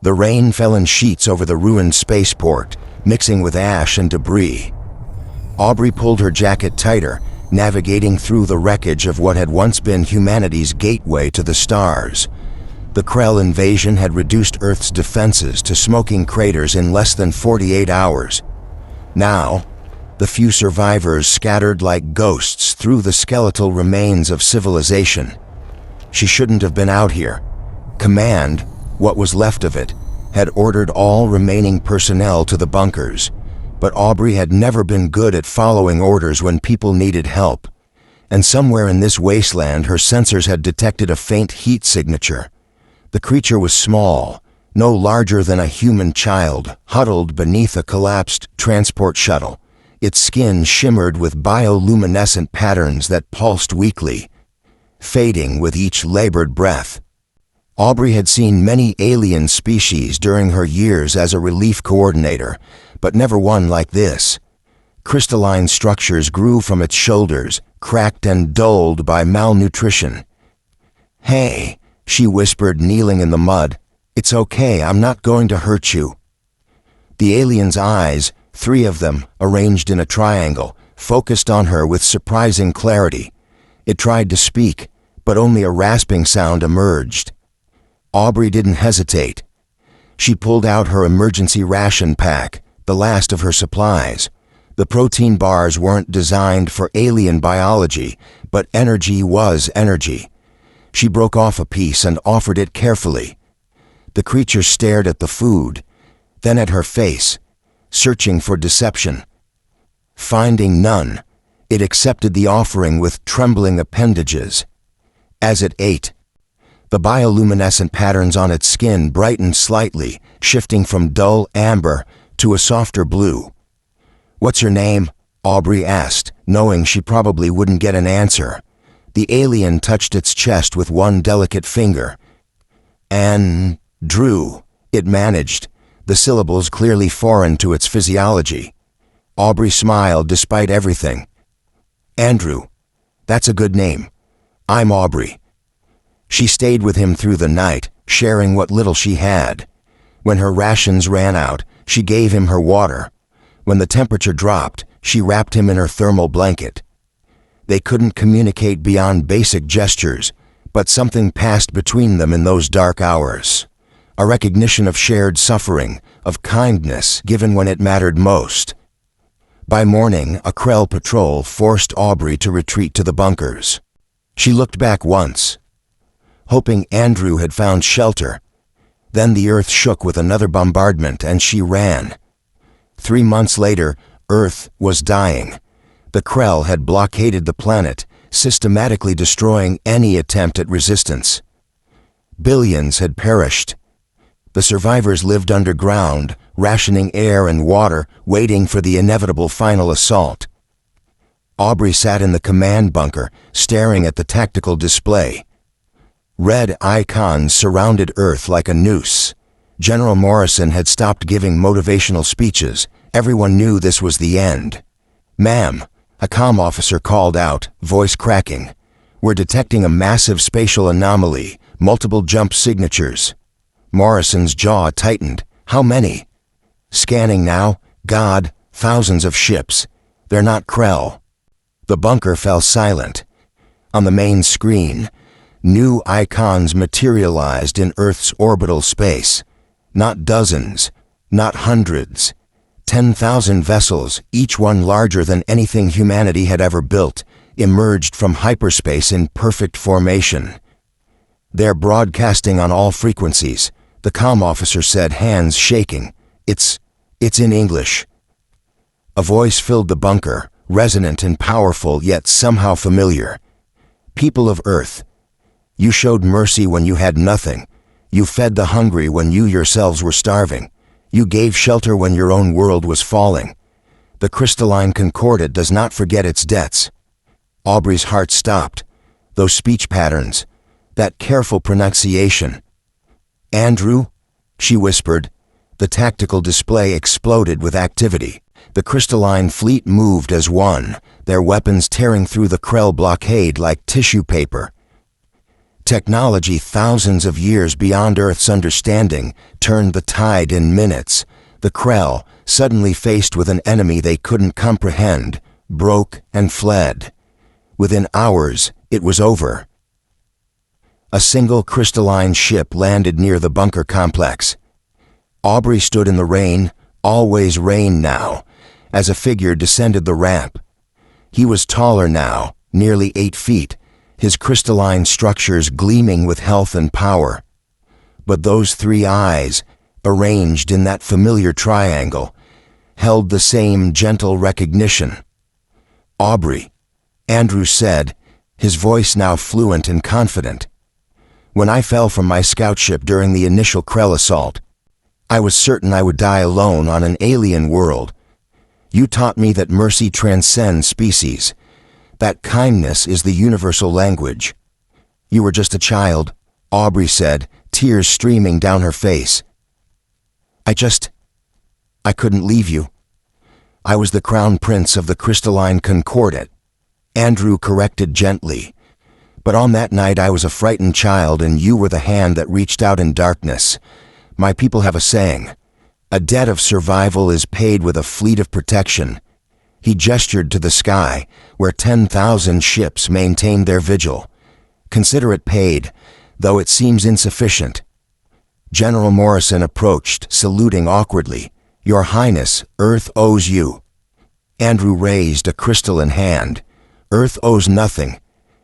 The rain fell in sheets over the ruined spaceport, mixing with ash and debris. Aubrey pulled her jacket tighter, navigating through the wreckage of what had once been humanity's gateway to the stars. The Krell invasion had reduced Earth's defenses to smoking craters in less than 48 hours. Now, the few survivors scattered like ghosts through the skeletal remains of civilization. She shouldn't have been out here. Command, what was left of it, had ordered all remaining personnel to the bunkers, but Aubrey had never been good at following orders when people needed help. And somewhere in this wasteland, her sensors had detected a faint heat signature. The creature was small, no larger than a human child, huddled beneath a collapsed transport shuttle. Its skin shimmered with bioluminescent patterns that pulsed weakly, fading with each labored breath. Aubrey had seen many alien species during her years as a relief coordinator, but never one like this. Crystalline structures grew from its shoulders, cracked and dulled by malnutrition. "Hey," she whispered, kneeling in the mud. "It's okay, I'm not going to hurt you." The alien's eyes, 3 of them, arranged in a triangle, focused on her with surprising clarity. It tried to speak, but only a rasping sound emerged. Aubrey didn't hesitate. She pulled out her emergency ration pack, the last of her supplies. The protein bars weren't designed for alien biology, but energy was energy. She broke off a piece and offered it carefully. The creature stared at the food, then at her face, searching for deception. Finding none, it accepted the offering with trembling appendages. As it ate, the bioluminescent patterns on its skin brightened slightly, shifting from dull amber to a softer blue. "What's your name?" Aubrey asked, knowing she probably wouldn't get an answer. The alien touched its chest with one delicate finger. "Andrew," it managed, the syllables clearly foreign to its physiology. Aubrey smiled despite everything. "Andrew, that's a good name. I'm Aubrey." She stayed with him through the night, sharing what little she had. When her rations ran out, she gave him her water. When the temperature dropped, she wrapped him in her thermal blanket. They couldn't communicate beyond basic gestures, but something passed between them in those dark hours. A recognition of shared suffering, of kindness given when it mattered most. By morning, a Krell patrol forced Aubrey to retreat to the bunkers. She looked back once, hoping Andrew had found shelter. Then the Earth shook with another bombardment and she ran. 3 months later, Earth was dying. The Krell had blockaded the planet, systematically destroying any attempt at resistance. Billions had perished. The survivors lived underground, rationing air and water, waiting for the inevitable final assault. Aubrey sat in the command bunker, staring at the tactical display. Red icons surrounded Earth like a noose. General Morrison had stopped giving motivational speeches. Everyone knew this was the end. "Ma'am," a comm officer called out, voice cracking. "We're detecting a massive spatial anomaly, multiple jump signatures." Morrison's jaw tightened. "How many?" "Scanning now. God, thousands of ships. They're not Krell." The bunker fell silent. On the main screen, new icons materialized in Earth's orbital space. Not dozens, not hundreds. 10,000 vessels, each one larger than anything humanity had ever built, emerged from hyperspace in perfect formation. "They're broadcasting on all frequencies," the comm officer said, hands shaking. It's in English." A voice filled the bunker, resonant and powerful yet somehow familiar. "People of Earth, you showed mercy when you had nothing. You fed the hungry when you yourselves were starving. You gave shelter when your own world was falling. The crystalline concordat does not forget its debts." Aubrey's heart stopped. Those speech patterns, that careful pronunciation. "Andrew," she whispered. The tactical display exploded with activity. The crystalline fleet moved as one, their weapons tearing through the Krell blockade like tissue paper. Technology thousands of years beyond Earth's understanding turned the tide in minutes. The Krell, suddenly faced with an enemy they couldn't comprehend, broke and fled. Within hours, it was over. A single crystalline ship landed near the bunker complex. Aubrey stood in the rain, always rain now, as a figure descended the ramp. He was taller now, nearly 8 feet, his crystalline structures gleaming with health and power. But those 3 eyes, arranged in that familiar triangle, held the same gentle recognition. "Aubrey," Andrew said, his voice now fluent and confident. "When I fell from my scout ship during the initial Krell assault, I was certain I would die alone on an alien world. You taught me that mercy transcends species, that kindness is the universal language. You were just a child," Aubrey said, tears streaming down her face. I couldn't leave you. I was the crown prince of the crystalline concordat," Andrew corrected gently. "But on that night I was a frightened child and you were the hand that reached out in darkness. My people have a saying, a debt of survival is paid with a fleet of protection." He gestured to the sky, where 10,000 ships maintained their vigil. "Consider it paid, though it seems insufficient." General Morrison approached, saluting awkwardly. "Your Highness, Earth owes you." Andrew raised a crystalline hand. "Earth owes nothing.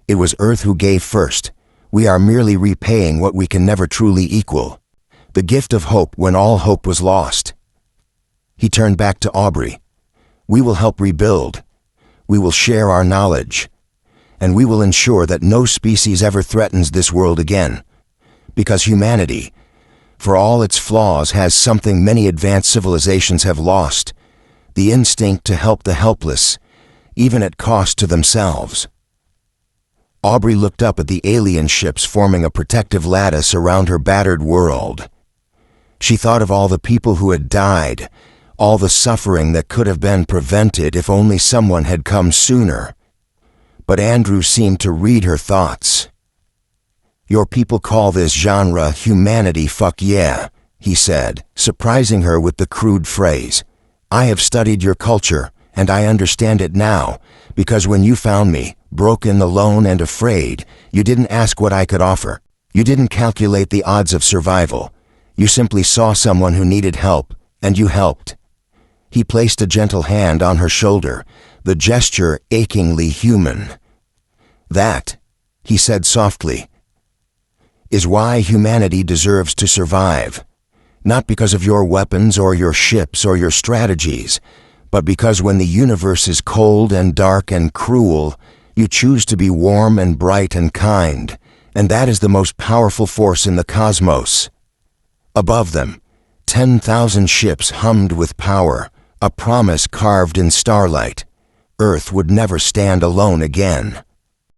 It was Earth who gave first. We are merely repaying what we can never truly equal. The gift of hope when all hope was lost." He turned back to Aubrey. "We will help rebuild. We will share our knowledge. And we will ensure that no species ever threatens this world again. Because humanity, for all its flaws, has something many advanced civilizations have lost: the instinct to help the helpless, even at cost to themselves." Aubrey looked up at the alien ships forming a protective lattice around her battered world. She thought of all the people who had died, all the suffering that could have been prevented if only someone had come sooner. But Andrew seemed to read her thoughts. "Your people call this genre humanity, fuck yeah," he said, surprising her with the crude phrase. "I have studied your culture, and I understand it now, because when you found me, broken, alone, and afraid, you didn't ask what I could offer. You didn't calculate the odds of survival. You simply saw someone who needed help, and you helped." He placed a gentle hand on her shoulder, the gesture achingly human. "That," he said softly, "is why humanity deserves to survive. Not because of your weapons or your ships or your strategies, but because when the universe is cold and dark and cruel, you choose to be warm and bright and kind, and that is the most powerful force in the cosmos." Above them, 10,000 ships hummed with power, a promise carved in starlight. Earth would never stand alone again.